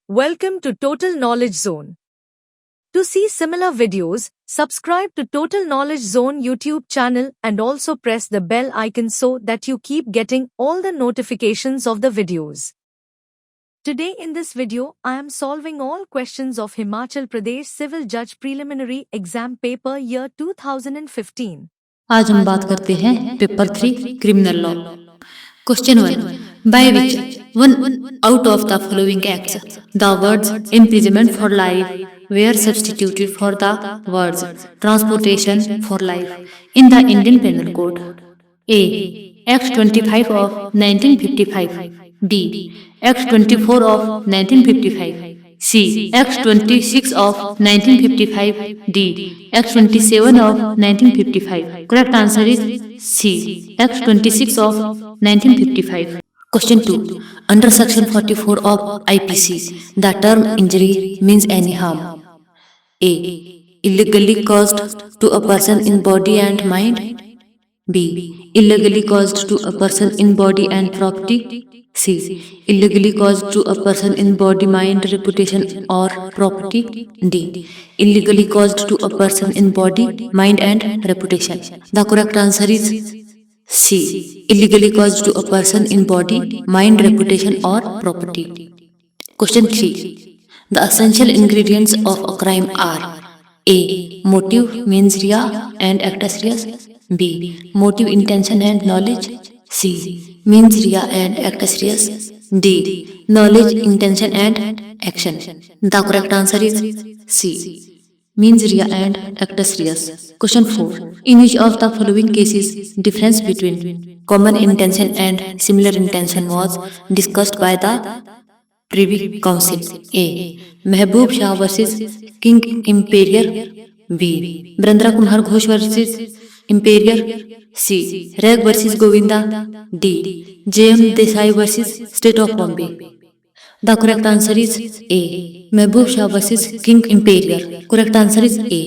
Welcome to Total Knowledge Zone. To see similar videos, subscribe to Total Knowledge Zone YouTube channel and also press the bell icon so that you keep getting all the notifications of the videos. Today in this video, I am solving all questions of Himachal Pradesh Civil Judge Preliminary Exam Paper Year 2015. आज हम बात करते हैं paper 3 criminal law. Question 1, by which one out of the following acts the words imprisonment for life were substituted for the words transportation for life in the Indian penal code? A. Act 25 of 1955, B. Act 24 of 1955, C. Act 26 of 1955, D. Act 27 of 1955. Correct answer is C. Act 26 of 1955. Question 2. Under section 44 of IPC, the term injury means any harm. A. Illegally caused to a person in body and mind. B. Illegally caused to a person in body and property. C. Illegally caused to a person in body, mind, reputation or property. D. Illegally caused to a person in body, mind and reputation. The correct answer is C. Illegally caused to a person in body, mind, reputation or property. Question 3. The essential ingredients of a crime are: A. Motive, means rea and act as reas. B. Motive, intention and knowledge. C. Means rea and act as reas. D. Knowledge, intention and action. The correct answer is C. Means rea and act as reas. Question 4. In which of the following cases difference between common intention and similar intention was discussed by the Privy Council? A. Mehboob Shah versus King Imperial. B. Brindra Kumar Ghosh versus Imperial. C. Rag versus Govinda. D. J.M. Desai versus State of Bombay. The correct answer is A. Mehboob Shah versus King Imperial. Correct answer is A.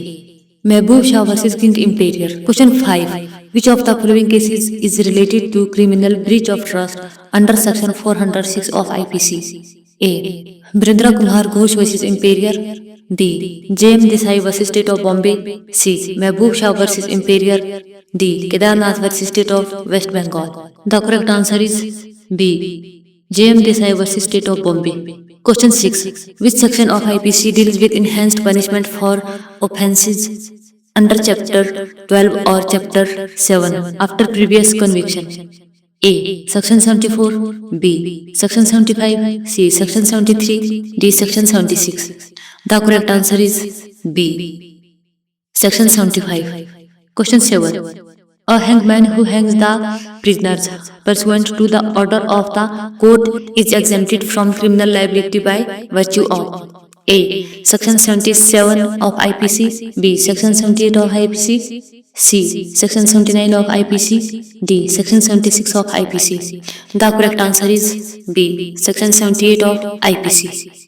Mehboob Shah versus King Imperial. Question 5. Which of the following cases is related to criminal breach of trust under section 406 of IPC? A. Brindra Kumar Ghosh versus Imperial. B. J.M. Desai versus State of Bombay. C. Mehboob Shah versus Imperial. D. Kedarnath versus State of West Bengal. The correct answer is B. J.M. Desai versus State of Bombay. Question 6. Which section of IPC deals with enhanced punishment for offences under Chapter 12 or Chapter 7 after previous conviction? A. Section 74. B. Section 75. C. Section 73. D. Section 76. The correct answer is B. Section 75. Question 7. A hangman who hangs the prisoners pursuant to the order of the court is exempted from criminal liability by virtue of: A. Section 77 of IPC. B. Section 78 of IPC. C. Section 79 of IPC. D. Section 76 of IPC. The correct answer is B. Section 78 of IPC.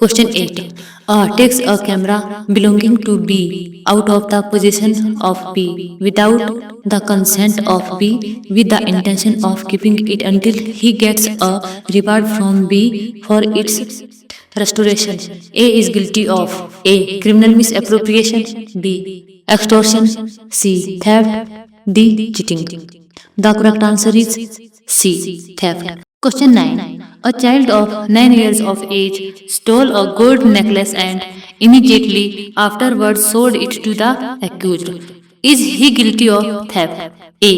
Question 8. A takes a camera belonging to B out of the possession of B without the consent of B with the intention of keeping it until he gets a reward from B for its restoration. A is guilty of: A. Criminal misappropriation. B. Extortion. C. Theft. D. Cheating. The correct answer is C. Theft. Question 9. A child of 9 years of age stole a gold necklace and immediately afterwards sold it to the accused. Is he guilty of theft? A.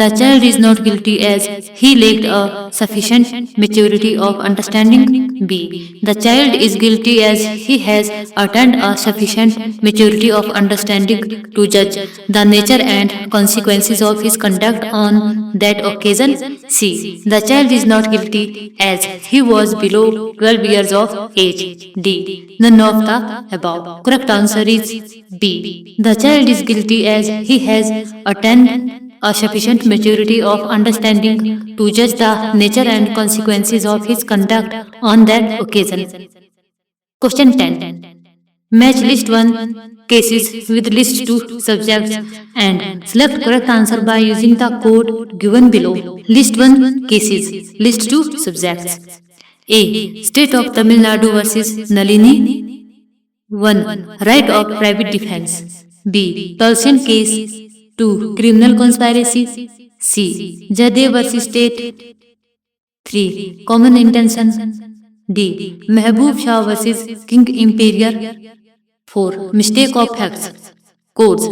The child is not guilty as he lacked a sufficient maturity of understanding. B. The child is guilty as he has attained a sufficient maturity of understanding to judge the nature and consequences of his conduct on that occasion. C. The child is not guilty as he was below 12 years of age. D. None of the above. Correct answer is B. The child is guilty as he has attained a sufficient maturity of understanding to judge the nature and consequences of his conduct on that occasion. Question 10. Match list 1 cases with list 2 subjects and select correct answer by using the code given below. List 1 cases, list 2 subjects. A. State of Tamil Nadu versus Nalini. 1. Right of private defense. B. Tolson case. 2. Criminal conspiracy. C. Jade versus state. 3. Common intention. D. Mehboob Shah versus King Imperial. 4. Mistake of facts. Codes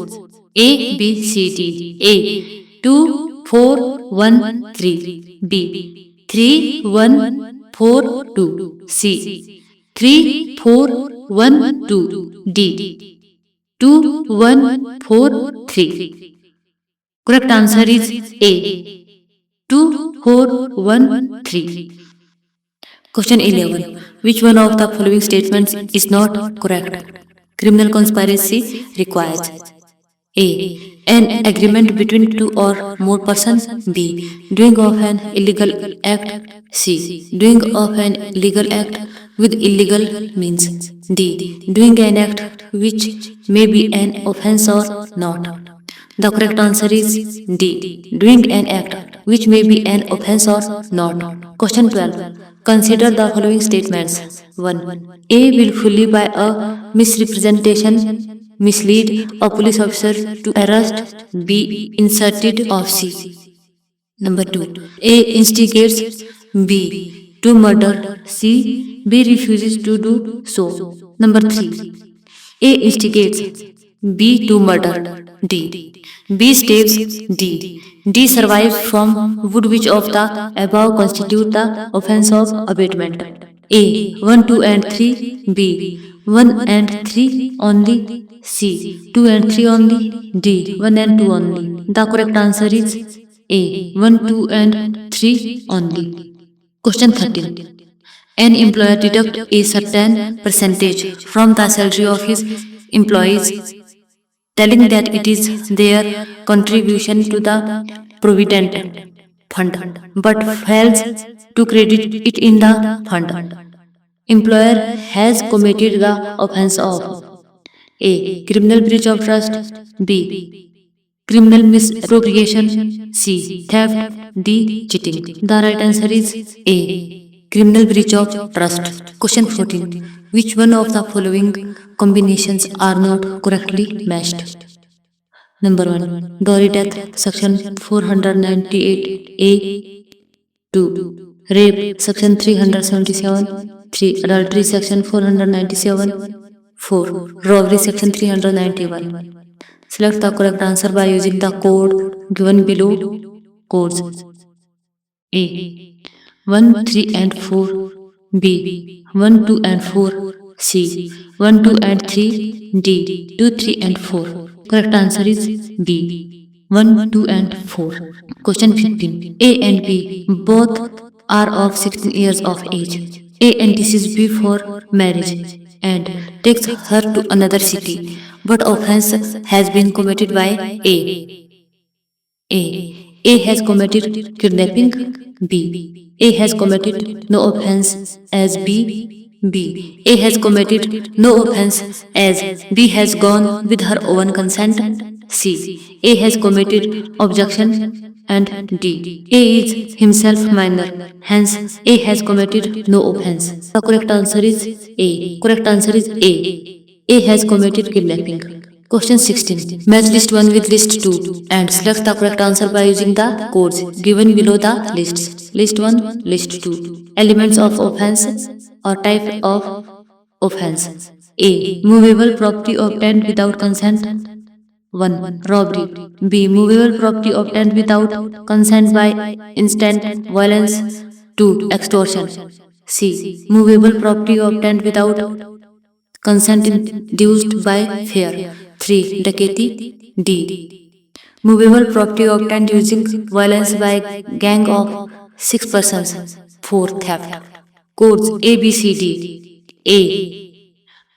A, B, C, D. A. 2, 4, 1, 3. B. 3, 1, 4, 2. C. 3, 4, 1, 2. D. 2, 1, 4, 3. Correct answer is A. 2, 4, 1, 3. Question 11. Which one of the following statements is not correct? Criminal conspiracy requires A. An agreement between two or more persons. B. Doing of an illegal act. C. Doing of an illegal act with illegal means. D. Doing an act which may be an offense or not. The correct answer is D. Doing an act which may be an offense or not. Question 12. Consider the following statements. 1. A. Willfully by a misrepresentation mislead a police officer to arrest. B. Inserted of C. Number 2. A. Instigates B. to murder. C. B. refuses to do so. Number 3. A. Instigates B. to murder. D. B. Staves. D. D. survives from would which of the above constitute the offense of abatement? A. 1, 2 and 3. B. 1 and 3 only. C. 2 and 3 only. D. 1 and 2 only. The correct answer is A. 1, 2 and 3 only. Question 13. An employer deduct a certain percentage from the salary of his employees, telling that it is their contribution to the provident fund, but fails to credit it in the fund. Employer has committed the offense of A. Criminal breach of trust. B. Criminal misappropriation. C. Theft. D. Cheating. The right answer is A. Criminal breach of trust. Question 14. Which one of the following combinations are not correctly matched? Number 1. Dowry death, section 498A. 2. Rape, section 377. 3. Adultery, section 497. 4. Robbery, section 391. Select the correct answer by using the code given below. Codes A. 1, 3 and 4. B. 1, 2 and 4. C. 1, 2 and 3. D. 2, 3 and 4. Correct answer is B. 1, 2 and 4. Question 15. A and B both are of 16 years of age. A entices B for marriage and takes her to another city. But offense has been committed by A. A has committed kidnapping. B. A has committed no offense as B. B. A has committed no offense as B has gone with her own consent. C. A has committed objection. And D. A is himself minor. Hence, A has committed no offense. The correct answer is A. Correct answer is A. A has committed kidnapping. Question 16. Match list 1 with list 2 and select the correct answer by using the codes given below the lists. List 1, list 2. Elements of offense or type of offense. A. Movable property obtained without consent. 1. Robbery. B. Movable property obtained without consent by instant violence. 2. Extortion. C. Movable property obtained without consent induced by fear. 3. Dacoity. D. Movable property obtained using violence by gang of 6 persons. 4. Theft. Codes A, B, C, D. A.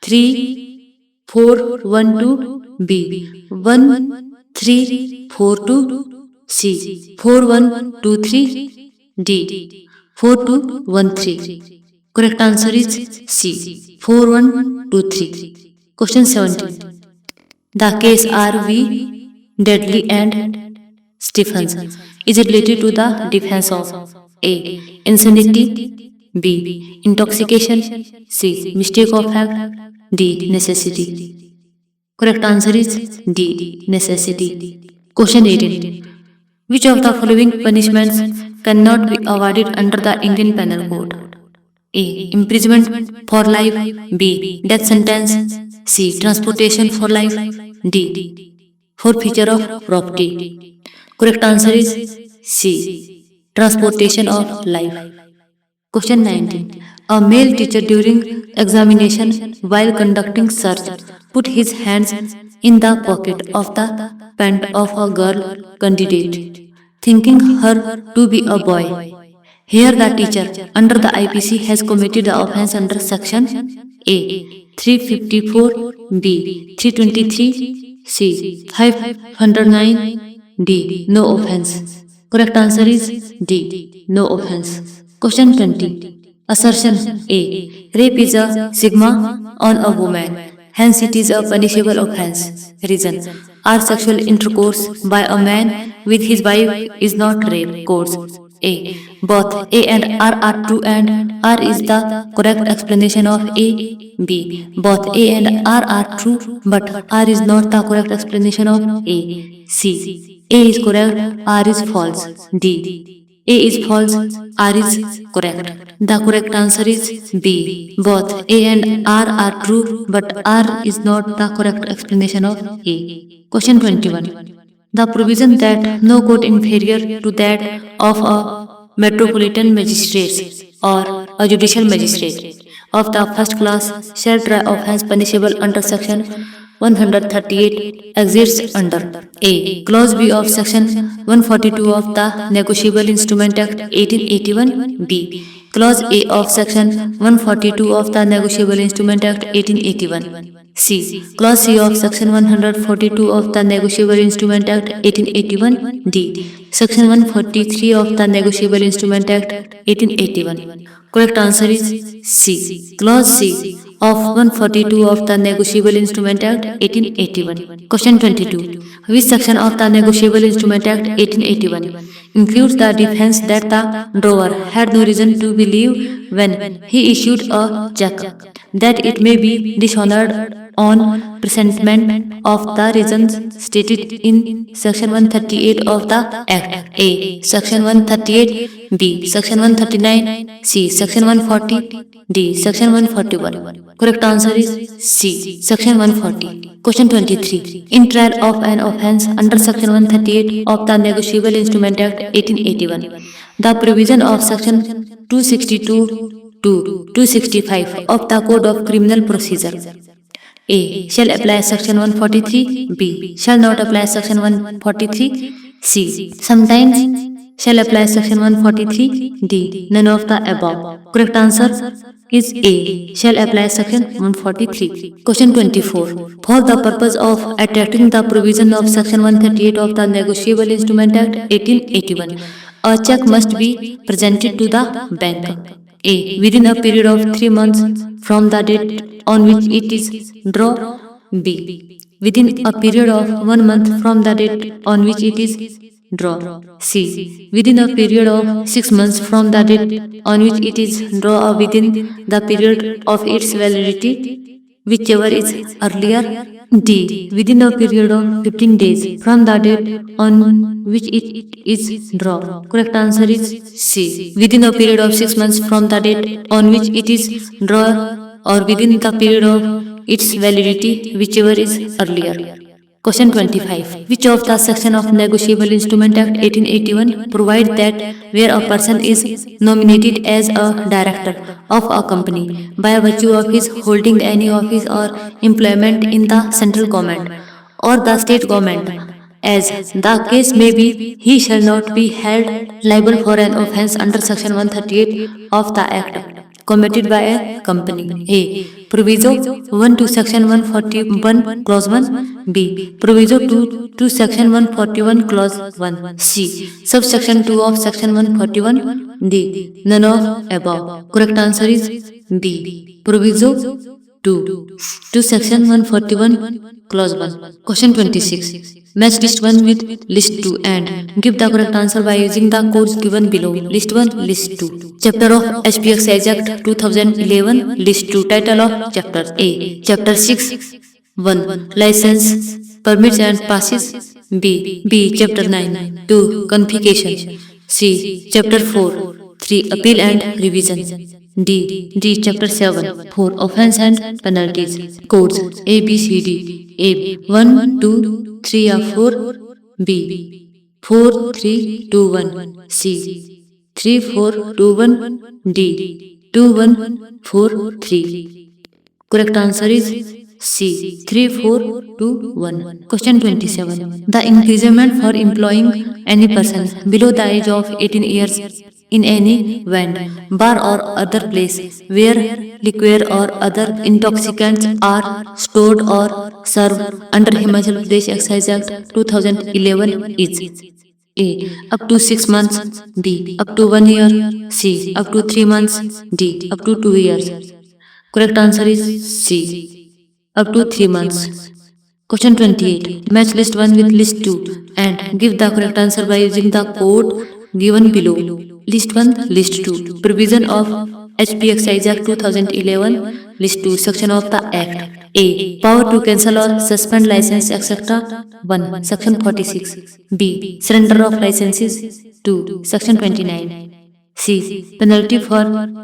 3, 4, 1, 2. B. 1, 3, 4, 2. C. 4, 1, 2, 3. D. 4, 2, 1, 3. Correct answer is C. 4, 1, 2, 3. Question 17. The case R.V. Deadly and Stephens is related to the defense of A. Insanity. B. Intoxication. C. Mistake of fact. D. Necessity. Correct answer is D. Necessity. Question 18. Which of the following punishments cannot be awarded under the Indian Penal Code? A. Imprisonment for life. B. Death sentence. C. Transportation for life. D. Forfeiture of property. Correct answer is C. Transportation of life. Question 19. A male teacher during examination while conducting search put his hands in the pocket of the pant of a girl candidate, thinking her to be a boy. Here the teacher under the IPC has committed the offence under section A. 354, B. 323, C. 509, D. No offence. Correct answer is D. No offence. Question 20. Assertion A. Rape is a stigma on a woman. Hence it is a punishable offence. Reason. R. Sexual intercourse by a man with his wife is not rape. Course. A. Both A and R are true and R is the correct explanation of A. B. Both A and R are true but R is not the correct explanation of A. C. A is correct, R is false. D. A is false, R is correct. The correct answer is B. Both A and R are true but R is not the correct explanation of A. Question 21. The provision that no court inferior to that of a metropolitan magistrate or a judicial magistrate of the first class shall try offence punishable under section 138 exists under A. Clause B of section 142 of the Negotiable Instrument Act 1881. B. Clause A of section 142 of the Negotiable Instrument Act 1881. C. Clause C of section 142 of the Negotiable Instrument Act 1881. D. Section 143 of the Negotiable Instrument Act 1881. Correct answer is C. Clause C of 142 of the Negotiable Instrument Act 1881. Question 22. Which section of the Negotiable Instrument Act 1881 includes the defense that the drawer had no reason to believe when he issued a check that it may be dishonored on presentment of the reasons stated in section 138 of the Act? A. Section 138. B. Section 139. C. Section 140. D. Section 141. Correct answer is C. Section 140. Question 23. In trial of an offence under section 138 of the Negotiable Instrument Act 1881, the provision of section 262 to 265 of the Code of Criminal Procedure A. Shall apply section 143. B. Shall not apply section 143. C. Sometimes shall apply section 143. D. None of the above. Correct answer is A. Shall apply section 143. Question 24. For the purpose of attracting the provision of section 138 of the Negotiable Instrument Act 1881, a check must be presented to the bank. A. Within a period of 3 months from the date on which it is drawn. B. Within a period of 1 month from the date on which it is drawn. C. Within a period of 6 months from the date on which it is drawn or within the period of its validity, whichever is earlier. D. Within a period of 15 days from the date on which it is drawn. Correct answer is C. Within a period of 6 months from the date on which it is drawn or within the period of its validity, whichever is earlier. Question 25. Which of the section of Negotiable Instrument Act 1881 provide that where a person is nominated as a director of a company by virtue of his holding any office or employment in the central government or the state government, as the case may be, he shall not be held liable for an offence under section 138 of the Act committed by a company. A. Proviso 1 to section 141 clause 1. B. Proviso 2 to section 141 clause 1. C. Subsection 2 of section 141. D. None of above. Correct answer is B. Proviso 2 to section 141 clause 1. Question 26. Match list 1 with list 2 and give the correct answer by using the codes given below. List 1, list 2. Chapter of HPXI Act 2011, list 2. Title of chapter A. Chapter 6, 1. License, permits and passes. B. Chapter 9, 2. Configuration. C. Chapter 4, 3. Appeal and revision. D. Chapter 7, 4. Offense and penalties. Codes A, B, C, D. A. 1, 2, 3 or 4. B. 4, 3, 2, 1. C. 3, 4, 2, 1. D. 2, 1, 4, 3. Correct answer is C. 3, 4, 2, 1. Question 27. The imprisonment for employing any person below the age of 18 years in any vent, bar or other place where liquor or other intoxicants are stored or served under Himachal Pradesh Excise Act 2011 is A. Up to 6 months. B. Up to 1 year. C. Up to 3 months. D. Up to 2 years. Correct answer is C. Up to 3 months. Question 28. Match list 1 with list 2 and give the correct answer by using the code given below. List 1, list 2. Provision of HPXI Act 2011. List 2. Section of the Act. A. Power to cancel or suspend license, etc. 1. Section 46. B. Surrender of licenses. 2. Section 29. C. Penalty for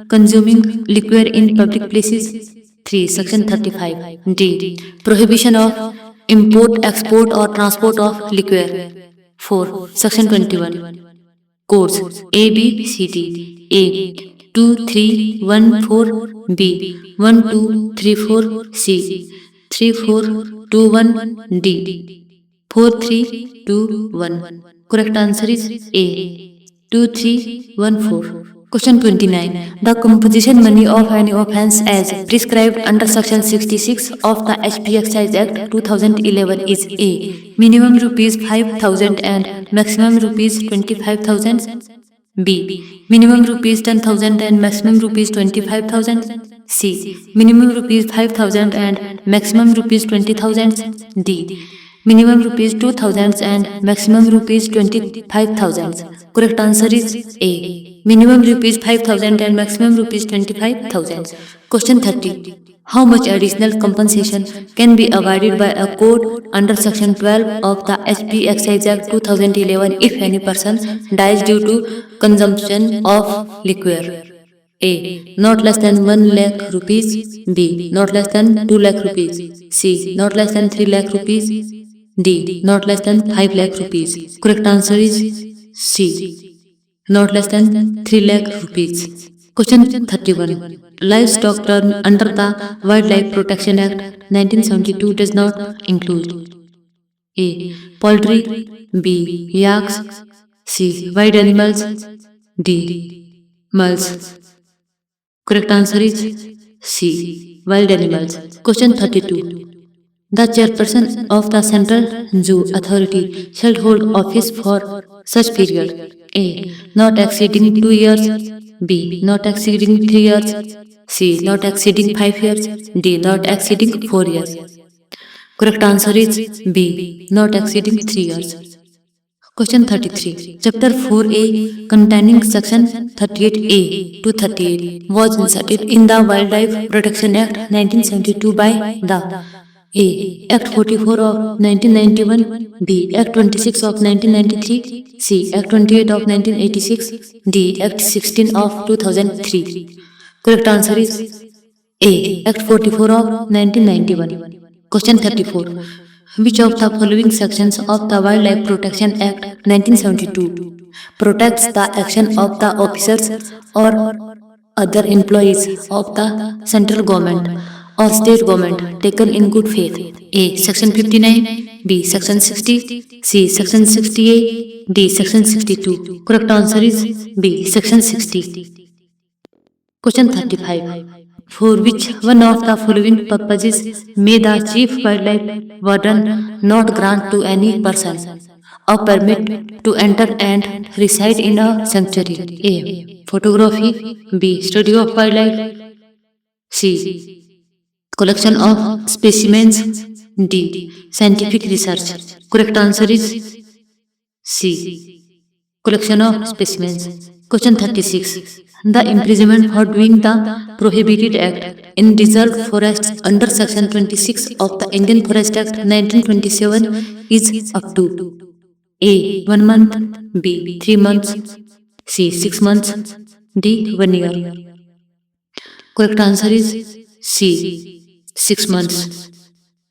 consuming liquor in public places. 3. Section 35. D. Prohibition of import, export or transport of liquor. 4. Section 21. Codes A, B, C, D. A. 2, 3, 1, 4. B. 1, 2, 3, 4. C. 3, 4, 2, 1. D. 4, 3, 2, 1. Correct answer is A. 2, 3, 1, 4. Question 29. The composition money of any offence as prescribed under Section 66 of the HPXI Act 2011 is A. Minimum rupees 5,000 and maximum rupees 25,000. B. Minimum rupees 10,000 and maximum rupees 25,000. C. Minimum rupees 5,000 and maximum rupees 20,000. D. Minimum rupees 2,000 and maximum rupees 25,000. Correct answer is A. Minimum rupees 5,000 and maximum rupees 25,000. Question 30. How much additional compensation can be awarded by a court under Section 12 of the HPXI Act 2011 if any person dies due to consumption of liquor? A. Not less than 1 lakh rupees. B. Not less than 2 lakh rupees. C. Not less than 3 lakh rupees. D. Not less than 5 lakh rupees. Correct answer is C. Not less than 3 lakh rupees. Question 31. Livestock term under the Wildlife Protection Act 1972 does not include A. Poultry. B. Yaks. C. Wild animals. D. Muls. Correct answer is C. Wild animals. Question 32. The chairperson of the Central Zoo Authority shall hold office for such period. A. Not exceeding 2 years. B. Not exceeding 3 years. C. Not exceeding 5 years. D. Not exceeding 4 years. Correct answer is B. Not exceeding 3 years. Question 33. Chapter 4A containing section 38A to 38 was inserted in the Wildlife Protection Act 1972 by the A. Act 44 of 1991. B. Act 26 of 1993. C. Act 28 of 1986. D. Act 16 of 2003. Correct answer is A. Act 44 of 1991. Question 34. Which of the following sections of the Wildlife Protection Act 1972 protects the action of the officers or other employees of the central government or state government taken in good faith? A. Section 59. B. Section 60. C. Section 68. D. Section 62. Correct answer is B. Section 60. Question 35. For which one of the following purposes may the Chief Wildlife Warden not grant to any person a permit to enter and reside in a sanctuary? A. Photography. B. Study of wildlife. C. Collection of specimens. D. Scientific research. Correct answer is C. Collection of specimens. Question 36. The imprisonment for doing the prohibited act in reserved forests under Section 26 of the Indian Forest Act 1927 is up to A. 1 month, B. 3 months, C. 6 months, D. 1 year. Correct answer is C. 6 months.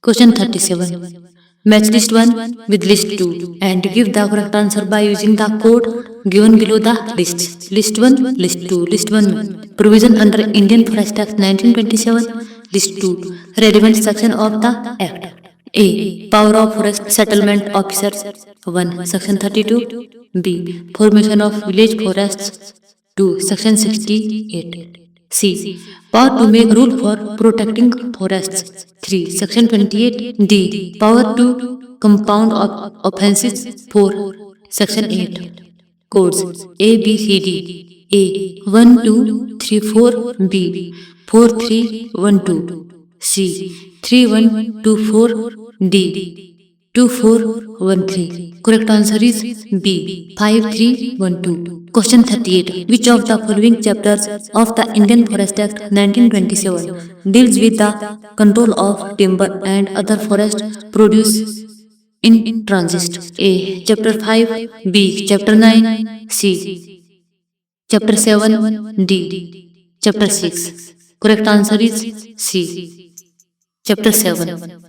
Question 37. Match list 1 with list 2 and give the correct answer by using the code given below the list. List 1, list 2, list 1. Provision under Indian Forest Act 1927, list 2. Relevant section of the Act. A. Power of Forest Settlement Officers 1. Section 32. B. Formation of Village Forests 2. Section 68. C. Power to make rule for protecting forests 3. Section 28. D. Power to compound offences 4. Section 8. Codes A, B, C, D. A. 1, 2, 3, 4. B. 4, 3, 1, 2. C. 3, 1, 2, 4. D. 2, 4, 1, 3. Correct answer is B. 5, 3, 1, 2. Question 38. Which of the following chapters of the Indian Forest Act 1927 deals with the control of timber and other forest produce in transit? A. Chapter 5. B. Chapter 9. C. Chapter 7. D. Chapter 6. Correct answer is C. Chapter 7.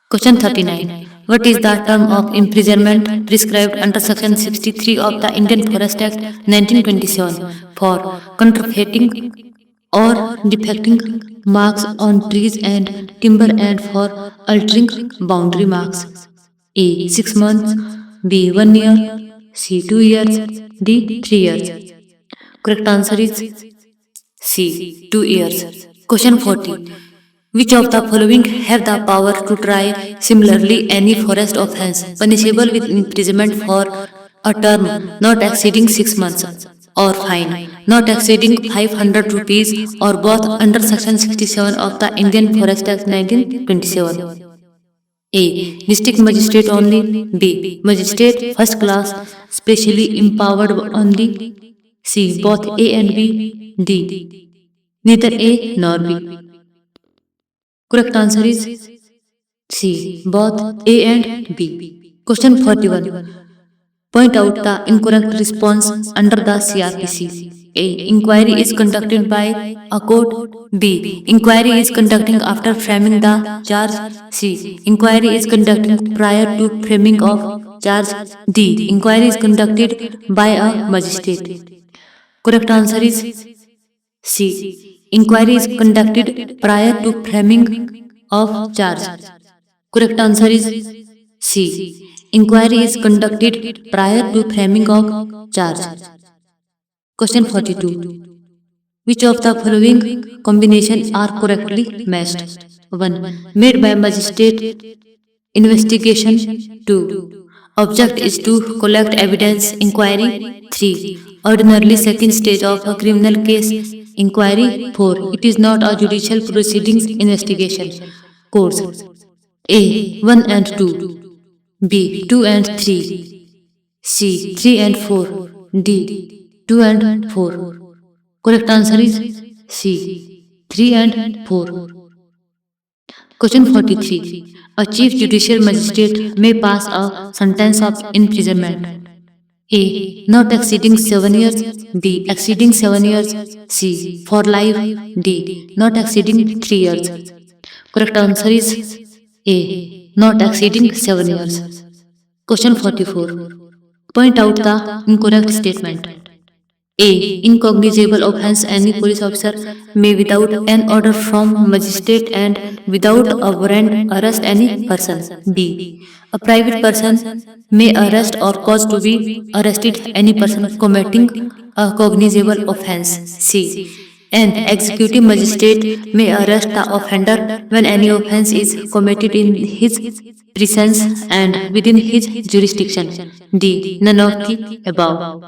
Question 39. What is the term of imprisonment prescribed under Section 63 of the Indian Forest Act 1927 for counterfeiting or defecting marks on trees and timber and for altering boundary marks? A. 6 months, B. 1 year, C. 2 years, D. 3 years. Correct answer is C. 2 years. Question 40. Which of the following have the power to try similarly any forest offence punishable with imprisonment for a term not exceeding 6 months or fine not exceeding 500 rupees or both under Section 67 of the Indian Forest Act 1927? A. District Magistrate only. B. Magistrate first class specially empowered only. C. Both A and B. D. Neither A nor B. Correct answer is C. Both A and B. Question 41. Point out the incorrect response under the CRPC. A. Inquiry is conducted by a court. B. Inquiry is conducting after framing the charge. C. Inquiry is conducting prior to framing of charge. D. Inquiry is conducted by a magistrate. Correct answer is C. Inquiry is conducted prior to framing of charge. Correct answer is C. Inquiry is conducted prior to framing of charge. Question 42. Which of the following combinations are correctly matched? 1. Made by magistrate investigation. 2. Object is to collect evidence inquiry. 3. Ordinarily second stage of a criminal case inquiry. 4. It is not a judicial proceedings investigation. Codes A. 1 and 2. B. 2 and 3. C. 3 and 4. D. 2 and 4. Correct answer is C. 3 and 4. Question 43. A chief judicial magistrate may pass a sentence of imprisonment. A. Not exceeding 7 years. B. Exceeding 7 years. C. For life. D. Not exceeding 3 years. Correct answer is A. Not exceeding 7 years. Question 44. Point out the incorrect statement. A. Incognizable offence. Any police officer may without an order from magistrate and without a warrant arrest any person. B. A private person may arrest or cause to be arrested any person committing a cognizable offence. C. An executive magistrate may arrest the offender when any offence is committed in his presence and within his jurisdiction. D. None of the above.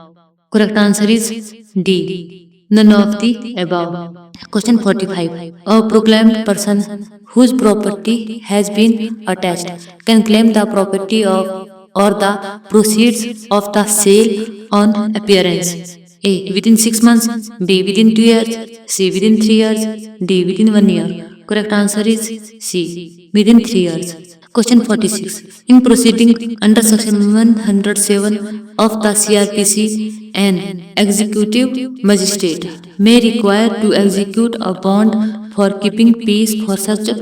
Correct answer is D. None of the above. Question 45. A proclaimed person whose property has been attached can claim the property of or the proceeds of the sale on appearance. A. Within 6 months. B. Within 2 years. C. Within 3 years. D. Within 1 year. Correct answer is C. Within 3 years. Question 46. In proceeding under section 107 of the CRPC, an executive magistrate may require to execute a bond for keeping peace for such a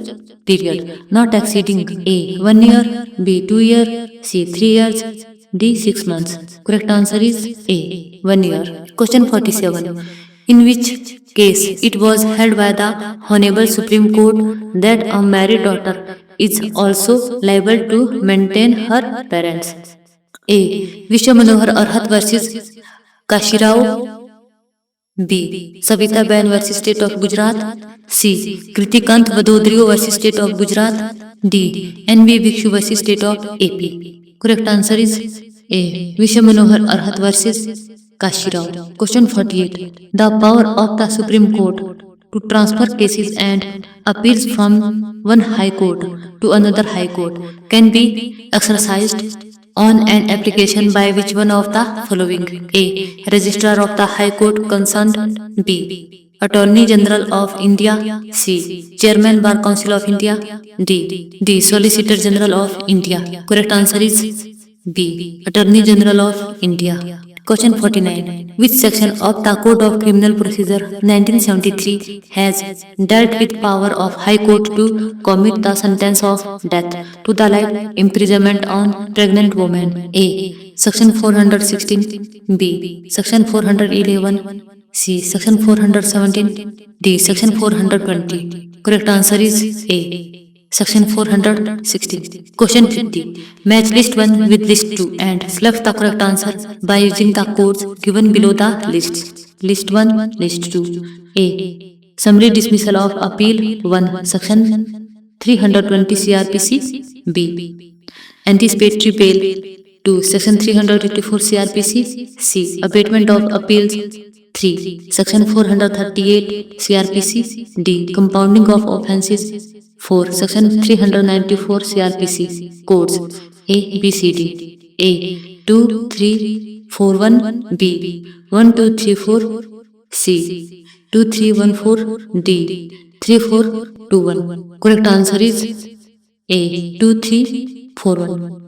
period not exceeding A. 1 year, B. 2 years, C. 3 years, D. 6 months. Correct answer is A. 1 year. Question 47. In which case it was held by the Honorable Supreme Court that a married daughter is also liable to maintain her parents. A. Vishwa Manohar Arhat versus Kashirao. B. Savita Ben versus State of Gujarat. C. Kritikant Vadodrio versus State of Gujarat. D. N.B. Bhikshu versus State of AP. Correct answer is A. Vishwa Manohar Arhat versus Kashirao. Question 48. The power of the Supreme Court to transfer cases and appeals from one high court to another high court can be exercised on an application by which one of the following? A. Registrar of the High Court concerned. B. Attorney General of India. C. Chairman Bar Council of India. D. Solicitor General of India. Correct answer is B. Attorney General of India. Question 49. Which section of the Code of Criminal Procedure 1973 has dealt with power of High Court to commute the sentence of death to the life imprisonment on pregnant women? A. Section 416. B. Section 411. C. Section 417. D. Section 420. Correct answer is A. Section 416. Question 50. Match list 1 with list 2 and select the correct answer by using the codes given below the lists. List 1, list 2. A. Summary dismissal of appeal 1, section 320 CRPC. B. Anticipatory bail 2, section 384 CRPC. C. Abatement of appeals 3, section 438 CRPC. D. Compounding of offences 4, section 394 CRPC. Codes A, B, C, D. A. 2, 3, 4, 1. B. 1, 2, 3, 4. C. 2, 3, 1, 4. D. 3, 4, 2, 1. Correct answer is A. 2, 3, 4, 1.